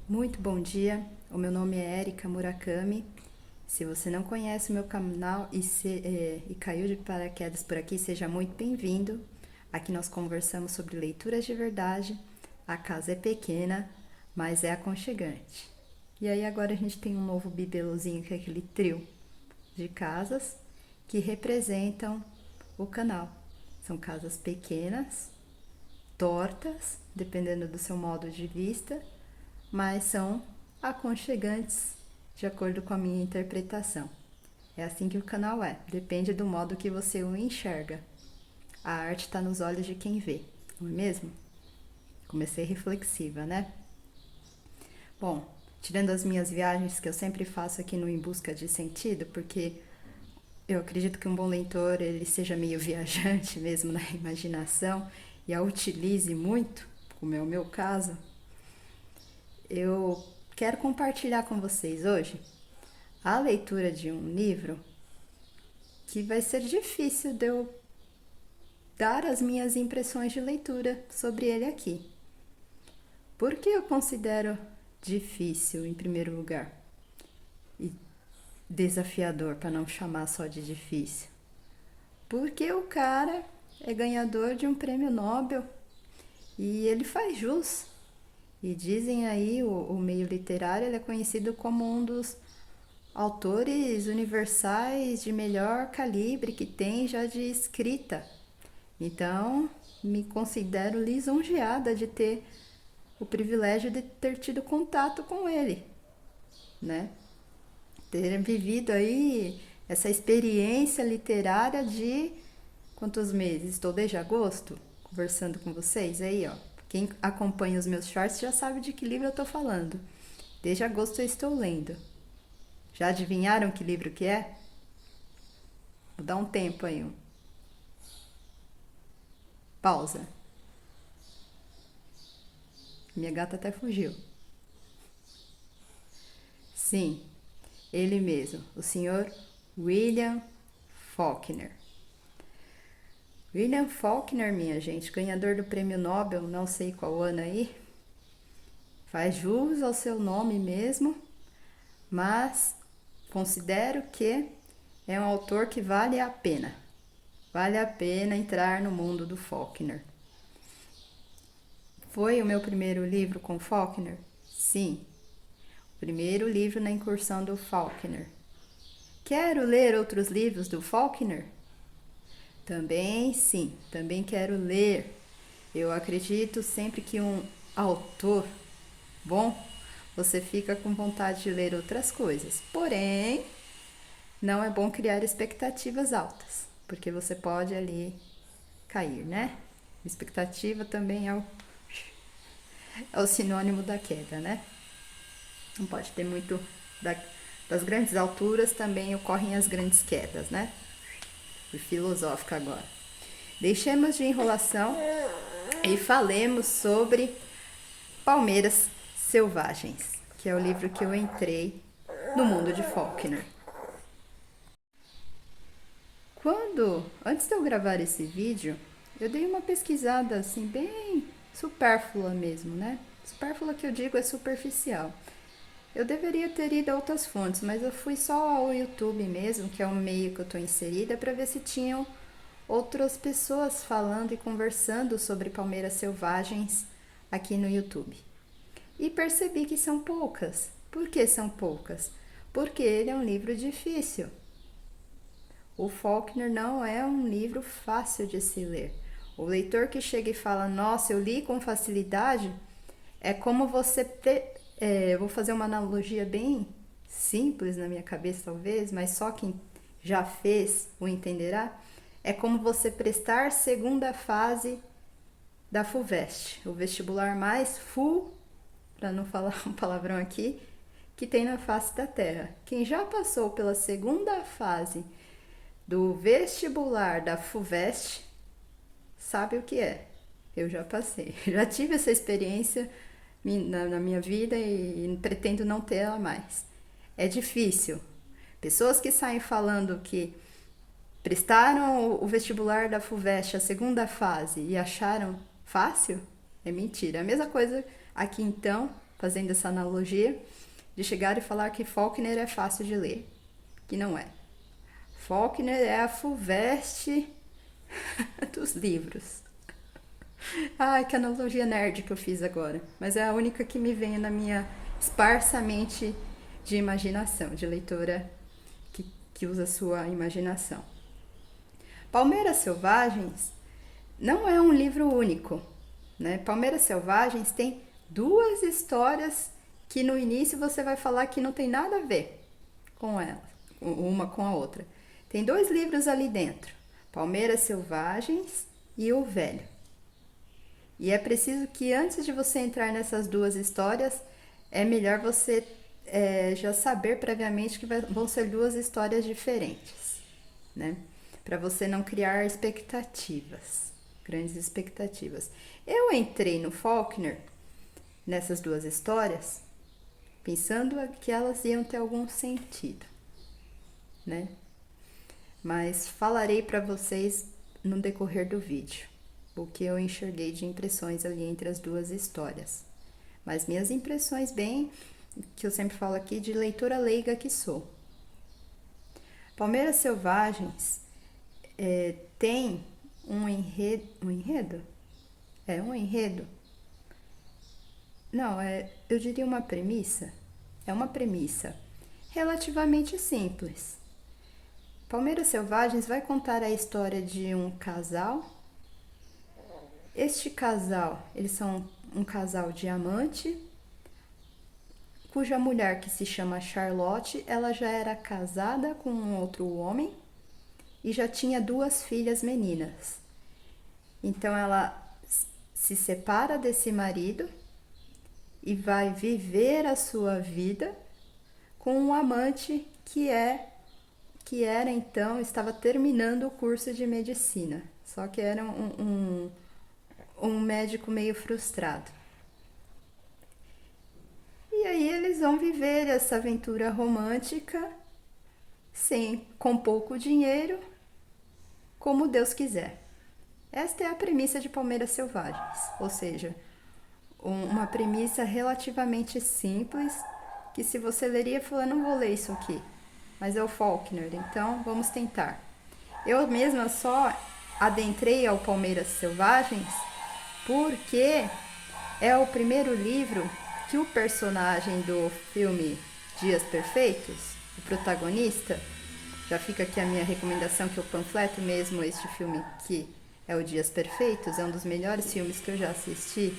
Muito bom dia, o meu nome é Erika Murakami. Se você não conhece o meu canal e caiu de paraquedas por aqui, seja muito bem-vindo. Aqui nós conversamos sobre leituras de verdade. A casa é pequena, mas é aconchegante. E aí agora a gente tem um novo bibelozinho, que é aquele trio de casas que representam o canal. São casas pequenas, tortas, dependendo do seu modo de vista, mas são aconchegantes de acordo com a minha interpretação. É assim que o canal é, depende do modo que você o enxerga. A arte está nos olhos de quem vê, não é mesmo? Comecei reflexiva, né? Bom, tirando as minhas viagens que eu sempre faço aqui no Em Busca de Sentido, porque eu acredito que um bom leitor ele seja meio viajante mesmo na imaginação e a utilize muito, como é o meu caso, eu quero compartilhar com vocês hoje a leitura de um livro que vai ser difícil de eu dar as minhas impressões de leitura sobre ele aqui. Por que eu considero difícil, em primeiro lugar? E desafiador, para não chamar só de difícil. Porque o cara é ganhador de um prêmio Nobel e ele faz jus. E dizem aí, o meio literário ele é conhecido como um dos autores universais de melhor calibre que tem já de escrita. Então, me considero lisonjeada de ter o privilégio de ter tido contato com ele, né? Ter vivido aí essa experiência literária de quantos meses? Estou desde agosto conversando com vocês aí, ó. Quem acompanha os meus shorts já sabe de que livro eu estou falando. Desde agosto eu estou lendo. Já adivinharam que livro que é? Vou dar um tempo aí. Pausa. Minha gata até fugiu. Sim, ele mesmo, o senhor William Faulkner. William Faulkner, minha gente, ganhador do prêmio Nobel, não sei qual ano aí, faz jus ao seu nome mesmo, mas considero que é um autor que vale a pena. Vale a pena entrar no mundo do Faulkner. Foi o meu primeiro livro com Faulkner? Sim, o primeiro livro na incursão do Faulkner. Quero ler outros livros do Faulkner? Também sim, também quero ler. Eu acredito sempre que um autor bom, você fica com vontade de ler outras coisas. Porém, não é bom criar expectativas altas, porque você pode ali cair, né? Expectativa também é o sinônimo da queda, né? Não pode ter muito das grandes alturas, também ocorrem as grandes quedas, né? Fui filosófica agora. Deixemos de enrolação e falemos sobre Palmeiras Selvagens, que é o livro que eu entrei no mundo de Faulkner. Antes de eu gravar esse vídeo, eu dei uma pesquisada assim, bem supérflua mesmo, né? Supérflua que eu digo é superficial. Eu deveria ter ido a outras fontes, mas eu fui só ao YouTube mesmo, que é o meio que eu estou inserida, para ver se tinham outras pessoas falando e conversando sobre palmeiras selvagens aqui no YouTube. E percebi que são poucas. Por que são poucas? Porque ele é um livro difícil. O Faulkner não é um livro fácil de se ler. O leitor que chega e fala, nossa, eu li com facilidade, é como você... eu vou fazer uma analogia bem simples na minha cabeça, talvez, mas só quem já fez o entenderá. É como você prestar segunda fase da FUVEST, o vestibular mais full, para não falar um palavrão aqui, que tem na face da Terra. Quem já passou pela segunda fase do vestibular da FUVEST sabe o que é. Eu já passei, já tive essa experiência na minha vida e pretendo não tê-la mais. É difícil. Pessoas que saem falando que prestaram o vestibular da FUVEST, a segunda fase, e acharam fácil, é mentira. A mesma coisa aqui então, fazendo essa analogia, de chegar e falar que Faulkner é fácil de ler, que não é. Faulkner é a FUVEST dos livros. Ai, que analogia nerd que eu fiz agora. Mas é a única que me vem na minha esparsa mente de imaginação, de leitora que usa sua imaginação. Palmeiras Selvagens não é um livro único, né? Palmeiras Selvagens tem 2 histórias que no início você vai falar que não tem nada a ver com ela, uma com a outra. Tem 2 livros ali dentro, Palmeiras Selvagens e O Velho. E é preciso que antes de você entrar nessas 2 histórias, é melhor você já saber previamente que vão ser 2 histórias diferentes, né? Para você não criar expectativas, grandes expectativas. Eu entrei no Faulkner, nessas 2 histórias, pensando que elas iam ter algum sentido, né? Mas falarei para vocês no decorrer do vídeo o que eu enxerguei de impressões ali entre as 2 histórias. Mas minhas impressões bem, que eu sempre falo aqui, de leitora leiga que sou. Palmeiras Selvagens tem um enredo? É um enredo? Não, eu diria uma premissa. É uma premissa relativamente simples. Palmeiras Selvagens vai contar a história de um casal. Este casal, eles são um casal diamante, cuja mulher, que se chama Charlotte, ela já era casada com um outro homem e já tinha 2 filhas meninas. Então ela se separa desse marido e vai viver a sua vida com um amante que era então, estava terminando o curso de medicina, só que era um médico meio frustrado. E aí eles vão viver essa aventura romântica com pouco dinheiro, como Deus quiser. Esta é a premissa de Palmeiras Selvagens, ou seja, uma premissa relativamente simples, que se você leria, falar, não vou ler isso aqui, mas é o Faulkner, então vamos tentar. Eu mesma só adentrei ao Palmeiras Selvagens porque é o primeiro livro que o personagem do filme Dias Perfeitos, o protagonista, já fica aqui a minha recomendação, que eu panfleto mesmo este filme que é o Dias Perfeitos, é um dos melhores filmes que eu já assisti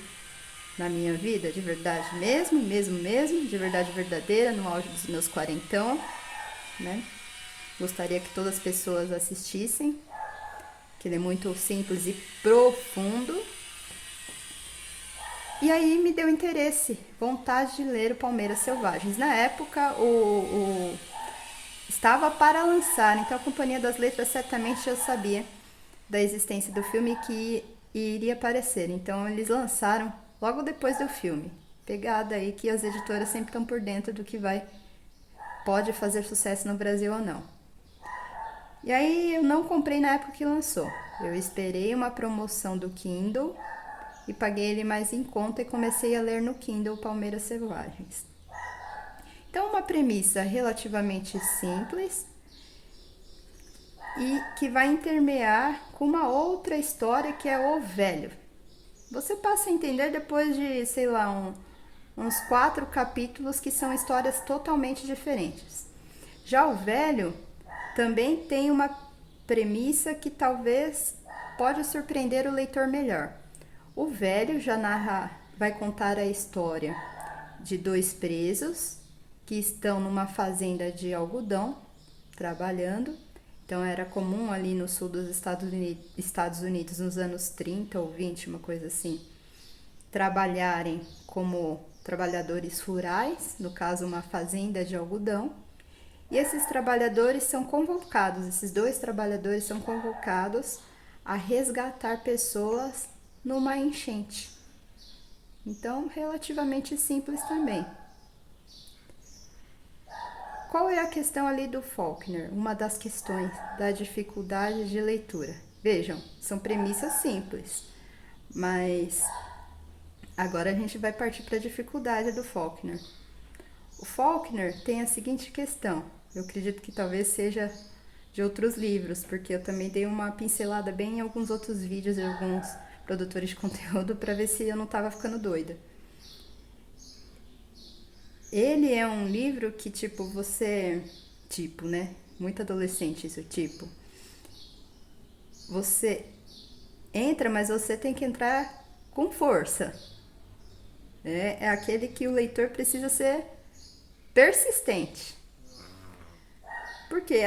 na minha vida, de verdade mesmo, de verdade verdadeira, no auge dos meus 40, né? Gostaria que todas as pessoas assistissem, que ele é muito simples e profundo. E aí me deu interesse, vontade de ler o Palmeiras Selvagens. Na época, estava para lançar, então a Companhia das Letras certamente já sabia da existência do filme que iria aparecer. Então eles lançaram logo depois do filme. Pegada aí que as editoras sempre estão por dentro do que pode fazer sucesso no Brasil ou não. E aí eu não comprei na época que lançou. Eu esperei uma promoção do Kindle e paguei ele mais em conta e comecei a ler no Kindle Palmeiras Selvagens. Então, uma premissa relativamente simples e que vai intermear com uma outra história que é O Velho. Você passa a entender depois de, sei lá, uns 4 capítulos que são histórias totalmente diferentes. Já O Velho também tem uma premissa que talvez pode surpreender o leitor melhor. O Velho já vai contar a história de 2 presos que estão numa fazenda de algodão trabalhando. Então era comum ali no sul dos Estados Unidos nos anos 30 ou 20, uma coisa assim, trabalharem como trabalhadores rurais, no caso uma fazenda de algodão. E esses trabalhadores são convocados, esses 2 trabalhadores são convocados a resgatar pessoas numa enchente. Então, relativamente simples também. Qual é a questão ali do Faulkner? Uma das questões da dificuldade de leitura. Vejam, são premissas simples, mas Agora a gente vai partir para a dificuldade do Faulkner. O Faulkner tem a seguinte questão, eu acredito que talvez seja de outros livros, porque eu também dei uma pincelada bem em alguns outros vídeos de alguns produtores de conteúdo para ver se eu não estava ficando doida. Ele é um livro que, né? Muito adolescente isso, você entra, mas você tem que entrar com força. É aquele que o leitor precisa ser persistente. Por quê?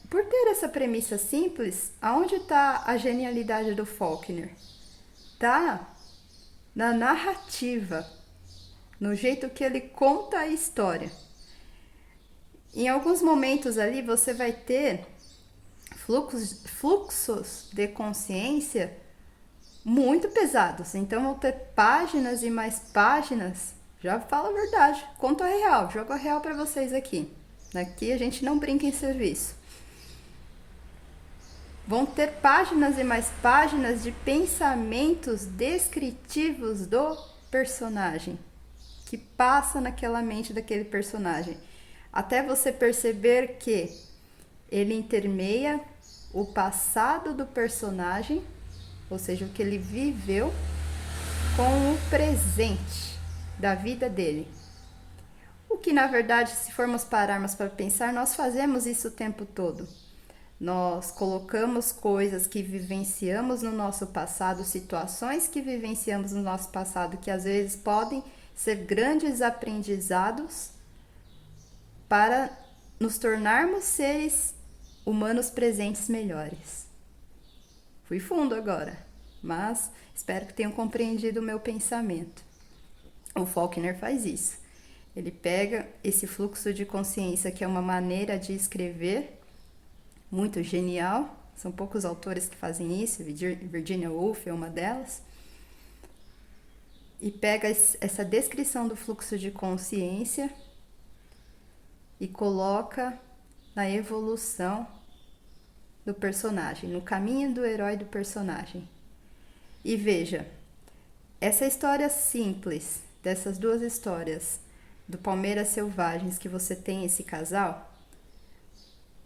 Por ter essa premissa simples, aonde está a genialidade do Faulkner? Tá na narrativa, no jeito que ele conta a história. Em alguns momentos ali você vai ter fluxos de consciência muito pesados. Então vão ter páginas e mais páginas. Já falo a verdade, conto a real, jogo a real para vocês aqui. Aqui a gente não brinca em serviço. Vão ter páginas e mais páginas de pensamentos descritivos do personagem, que passa naquela mente daquele personagem, até você perceber que ele intermeia o passado do personagem, ou seja, o que ele viveu, com o presente da vida dele. O que, na verdade, se formos pararmos para pensar, nós fazemos isso o tempo todo. Nós colocamos coisas que vivenciamos no nosso passado, situações que vivenciamos no nosso passado, que às vezes podem ser grandes aprendizados para nos tornarmos seres humanos presentes melhores. Fui fundo agora, mas espero que tenham compreendido o meu pensamento. O Faulkner faz isso. Ele pega esse fluxo de consciência, que é uma maneira de escrever muito genial. São poucos autores que fazem isso, Virginia Woolf é uma delas. E pega essa descrição do fluxo de consciência e coloca na evolução do personagem, no caminho do herói do personagem. E veja, essa história simples, dessas duas histórias, do Palmeiras Selvagens, que você tem esse casal,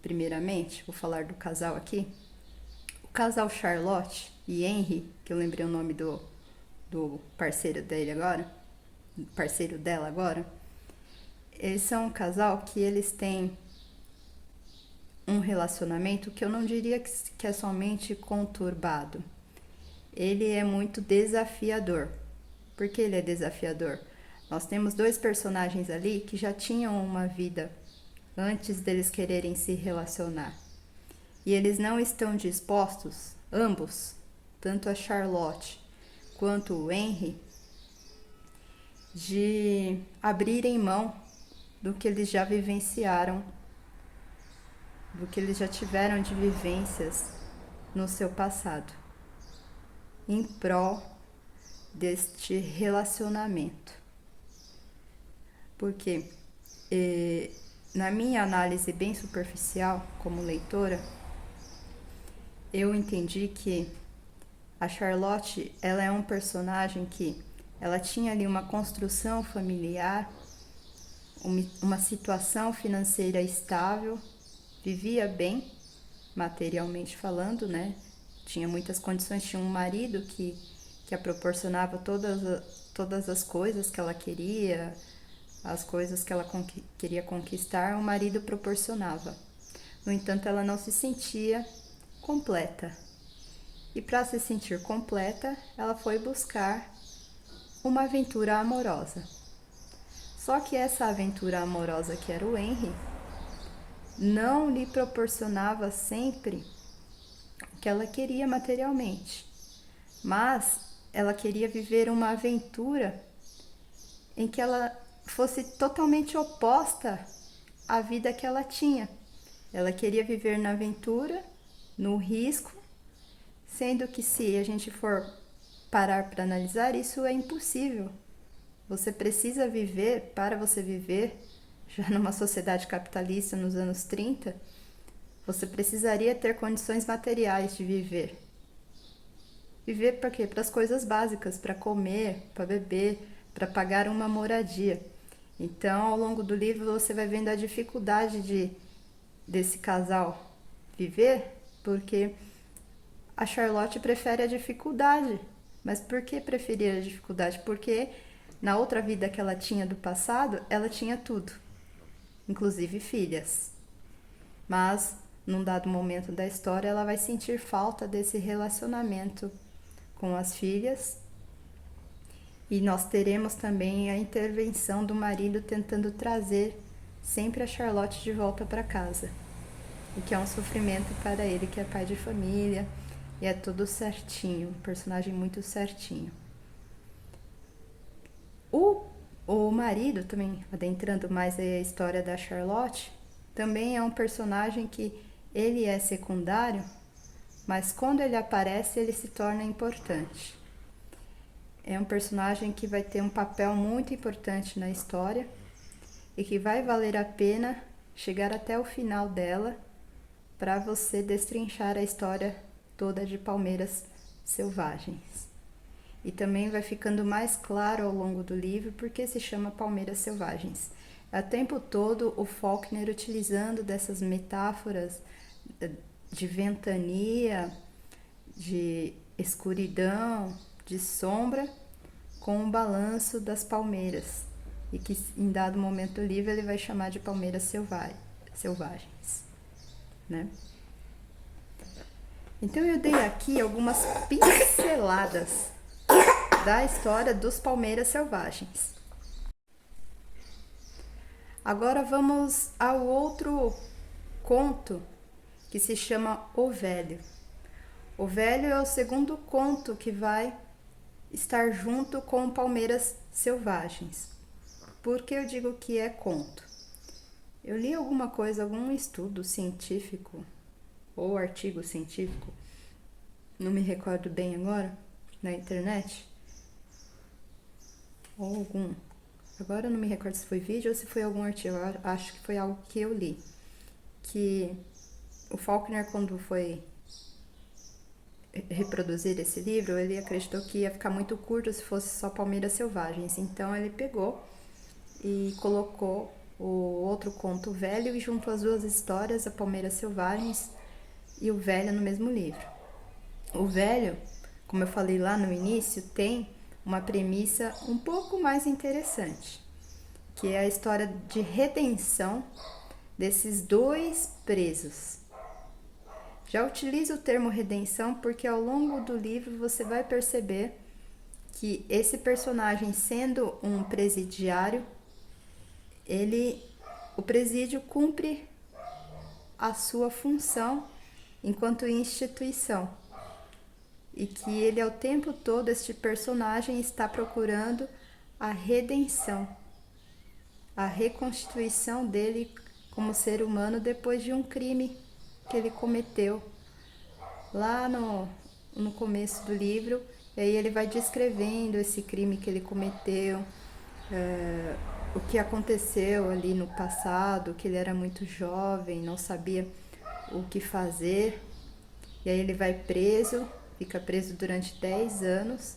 primeiramente, vou falar do casal aqui, o casal Charlotte e Henry, que eu lembrei o nome do parceiro dela agora, eles são um casal que eles têm um relacionamento que eu não diria que é somente conturbado. Ele é muito desafiador. Por que ele é desafiador? Nós temos dois personagens ali que já tinham uma vida antes deles quererem se relacionar. E eles não estão dispostos, ambos, tanto a Charlotte quanto o Henry, de abrirem mão do que eles já vivenciaram, do que eles já tiveram de vivências no seu passado, em prol deste relacionamento. Porque na minha análise bem superficial como leitora, eu entendi que a Charlotte, ela é um personagem que ela tinha ali uma construção familiar, uma situação financeira estável, vivia bem, materialmente falando, né? Tinha muitas condições, tinha um marido que a proporcionava todas as coisas que ela queria, as coisas que ela queria conquistar, o marido proporcionava. No entanto, ela não se sentia completa. E para se sentir completa, ela foi buscar uma aventura amorosa. Só que essa aventura amorosa, que era o Henry, não lhe proporcionava sempre o que ela queria materialmente, mas ela queria viver uma aventura em que ela fosse totalmente oposta à vida que ela tinha. Ela queria viver na aventura, no risco, sendo que, se a gente for parar para analisar, isso é impossível. Você precisa viver, para você viver, já numa sociedade capitalista nos anos 30, você precisaria ter condições materiais de viver. Viver para quê? Para as coisas básicas, para comer, para beber, para pagar uma moradia. Então, ao longo do livro, você vai vendo a dificuldade desse casal viver, porque a Charlotte prefere a dificuldade. Mas por que preferir a dificuldade? Porque na outra vida que ela tinha do passado, ela tinha tudo, inclusive filhas. Mas, num dado momento da história, ela vai sentir falta desse relacionamento com as filhas. E nós teremos também a intervenção do marido tentando trazer sempre a Charlotte de volta para casa. O que é um sofrimento para ele, que é pai de família, e é tudo certinho, um personagem muito certinho. O marido, também adentrando mais aí a história da Charlotte, também é um personagem que ele é secundário, mas quando ele aparece ele se torna importante. É um personagem que vai ter um papel muito importante na história e que vai valer a pena chegar até o final dela para você destrinchar a história toda de Palmeiras Selvagens. E também vai ficando mais claro ao longo do livro porque se chama Palmeiras Selvagens. É o tempo todo o Faulkner utilizando dessas metáforas de ventania, de escuridão, de sombra, com o balanço das palmeiras. E que em dado momento do livro ele vai chamar de Palmeiras Selvagens. Né? Então eu dei aqui algumas pinceladas da história dos Palmeiras Selvagens. Agora vamos ao outro conto que se chama O Velho. O Velho é o segundo conto que vai estar junto com Palmeiras Selvagens. Por que eu digo que é conto? Eu li alguma coisa, algum estudo científico ou artigo científico, não me recordo bem agora, na internet, ou algum, agora eu não me recordo se foi vídeo ou se foi algum artigo, eu acho que foi algo que eu li, que o Faulkner, quando foi reproduzir esse livro, ele acreditou que ia ficar muito curto se fosse só Palmeiras Selvagens, então ele pegou e colocou o outro conto Velho e juntou as duas histórias, a Palmeiras Selvagens e o Velho, no mesmo livro. O Velho, como eu falei lá no início, tem uma premissa um pouco mais interessante, que é a história de redenção desses dois presos. Já utilizo o termo redenção porque ao longo do livro você vai perceber que esse personagem, sendo um presidiário, o presídio cumpre a sua função enquanto instituição. E que ele, ao tempo todo, este personagem está procurando a redenção, a reconstituição dele como ser humano depois de um crime que ele cometeu lá no começo do livro. E aí ele vai descrevendo esse crime que ele cometeu, o que aconteceu ali no passado, que ele era muito jovem, não sabia o que fazer. E aí ele vai preso, fica preso durante 10 anos.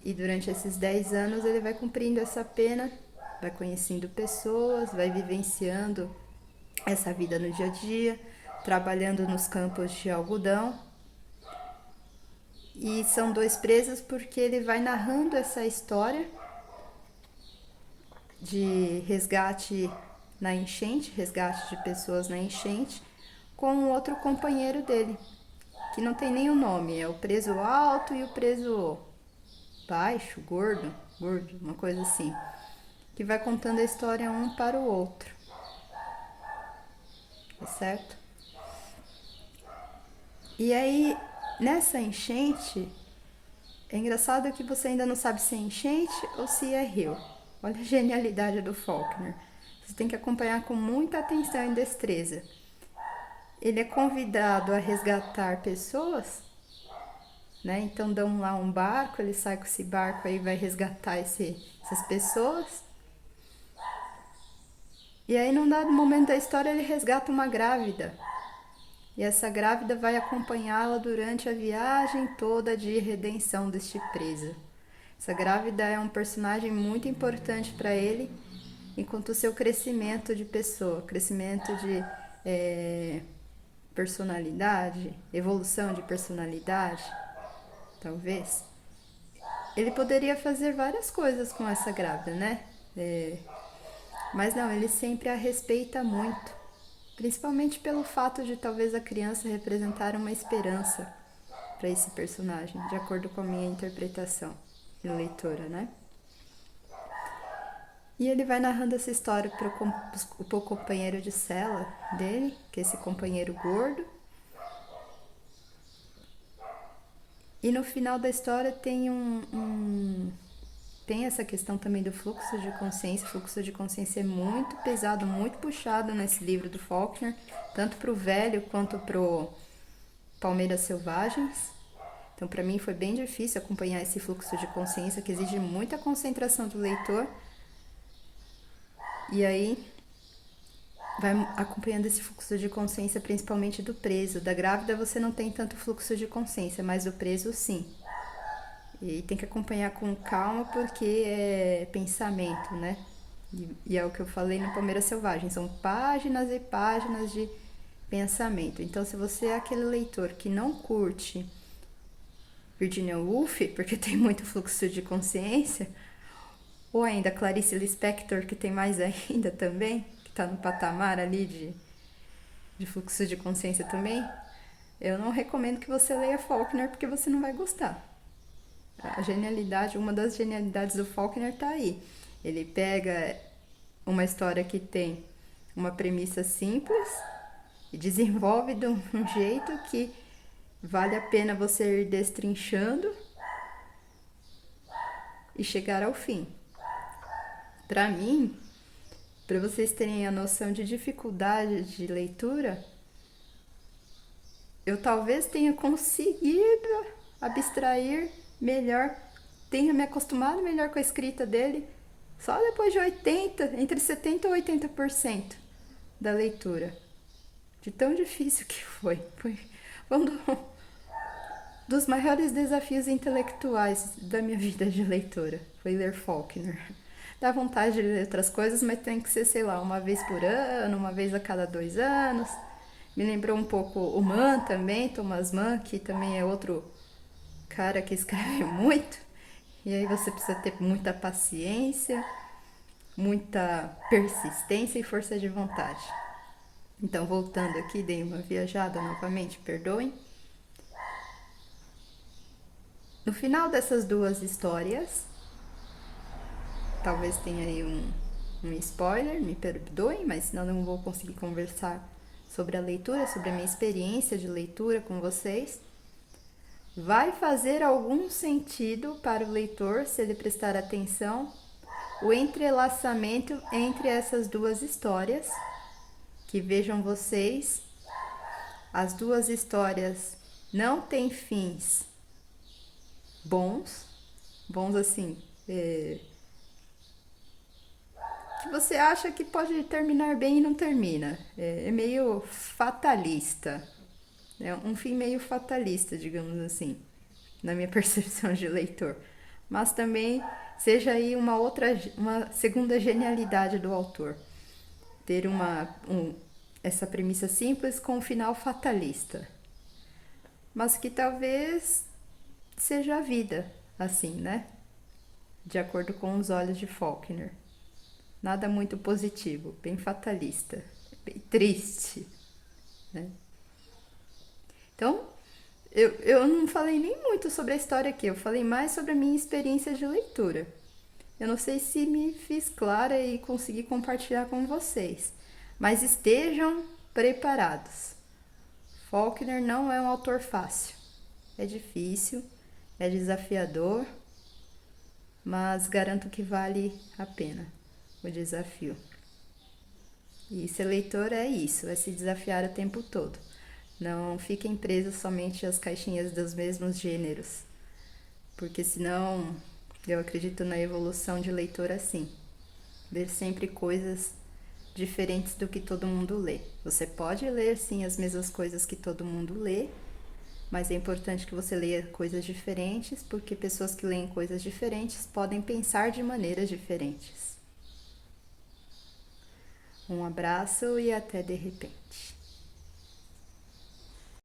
E durante esses 10 anos ele vai cumprindo essa pena, vai conhecendo pessoas, vai vivenciando essa vida no dia a dia, trabalhando nos campos de algodão. E são dois presos porque ele vai narrando essa história de resgate na enchente, resgate de pessoas na enchente, com um outro companheiro dele, que não tem nenhum nome, é o preso alto e o preso baixo, gordo, uma coisa assim, que vai contando a história um para o outro, tá certo? E aí, nessa enchente, é engraçado que você ainda não sabe se é enchente ou se é rio. Olha a genialidade do Faulkner. Você tem que acompanhar com muita atenção e destreza. Ele é convidado a resgatar pessoas, né? Então dão lá um barco, ele sai com esse barco aí, vai resgatar essas pessoas. E aí, num dado momento da história, ele resgata uma grávida. e essa grávida vai acompanhá-la durante a viagem toda de redenção deste preso. Essa grávida é um personagem muito importante para ele, enquanto o seu crescimento de pessoa, crescimento de personalidade, evolução de personalidade, talvez. Ele poderia fazer várias coisas com essa grávida, né? Mas não, ele sempre a respeita muito, principalmente pelo fato de talvez a criança representar uma esperança para esse personagem, de acordo com a minha interpretação de leitora, né? E ele vai narrando essa história para o companheiro de cela dele, que é esse companheiro gordo. E no final da história tem tem essa questão também do fluxo de consciência. O fluxo de consciência é muito pesado, muito puxado nesse livro do Faulkner, tanto para o velho quanto para o Palmeiras Selvagens. Então, para mim, foi bem difícil acompanhar esse fluxo de consciência, que exige muita concentração do leitor. E aí, vai acompanhando esse fluxo de consciência, principalmente do preso. Da grávida, você não tem tanto fluxo de consciência, mas do preso, sim. E tem que acompanhar com calma, porque é pensamento, né? E é o que eu falei no Palmeiras Selvagem. São páginas e páginas de pensamento. Então, se você é aquele leitor que não curte Virginia Woolf, porque tem muito fluxo de consciência, ou ainda Clarice Lispector, que tem mais ainda também, que está no patamar ali de fluxo de consciência também, eu não recomendo que você leia Faulkner, porque você não vai gostar. A genialidade, uma das genialidades do Faulkner está aí. Ele pega uma história que tem uma premissa simples e desenvolve de um jeito que vale a pena você ir destrinchando e chegar ao fim. Para mim, para vocês terem a noção de dificuldade de leitura, eu talvez tenha conseguido abstrair melhor, tenha me acostumado melhor com a escrita dele só depois de entre 70% e 80% da leitura. De tão difícil que foi. Foi um dos maiores desafios intelectuais da minha vida de leitora. Foi ler Faulkner. Dá vontade de ler outras coisas, mas tem que ser, sei lá, uma vez por ano, uma vez a cada 2 anos. Me lembrou um pouco o Mann também, Thomas Mann, que também é outro cara que escreve muito. E aí você precisa ter muita paciência, muita persistência e força de vontade. Então, voltando aqui, dei uma viajada novamente, perdoem. No final dessas 2 histórias, talvez tenha aí um spoiler, me perdoem, mas senão eu não vou conseguir conversar sobre a leitura, sobre a minha experiência de leitura com vocês. Vai fazer algum sentido para o leitor, se ele prestar atenção, o entrelaçamento entre essas 2 histórias, que vejam vocês, as 2 histórias não têm fins bons assim, que você acha que pode terminar bem e não termina. É meio fatalista. É um fim meio fatalista, digamos assim, na minha percepção de leitor. Mas também seja aí uma segunda genialidade do autor. Ter essa premissa simples com um final fatalista. Mas que talvez seja a vida, assim, né? De acordo com os olhos de Faulkner. Nada muito positivo, bem fatalista, bem triste, né? Então, eu não falei nem muito sobre a história aqui, eu falei mais sobre a minha experiência de leitura. Eu não sei se me fiz clara e consegui compartilhar com vocês, mas estejam preparados. Faulkner não é um autor fácil. É difícil, é desafiador, mas garanto que vale a pena o desafio. E ser leitor é isso, é se desafiar o tempo todo. Não fiquem presos somente às caixinhas dos mesmos gêneros, porque senão eu acredito na evolução de leitor assim. Ver sempre coisas diferentes do que todo mundo lê. Você pode ler sim as mesmas coisas que todo mundo lê, mas é importante que você leia coisas diferentes, porque pessoas que leem coisas diferentes podem pensar de maneiras diferentes. Um abraço e até de repente.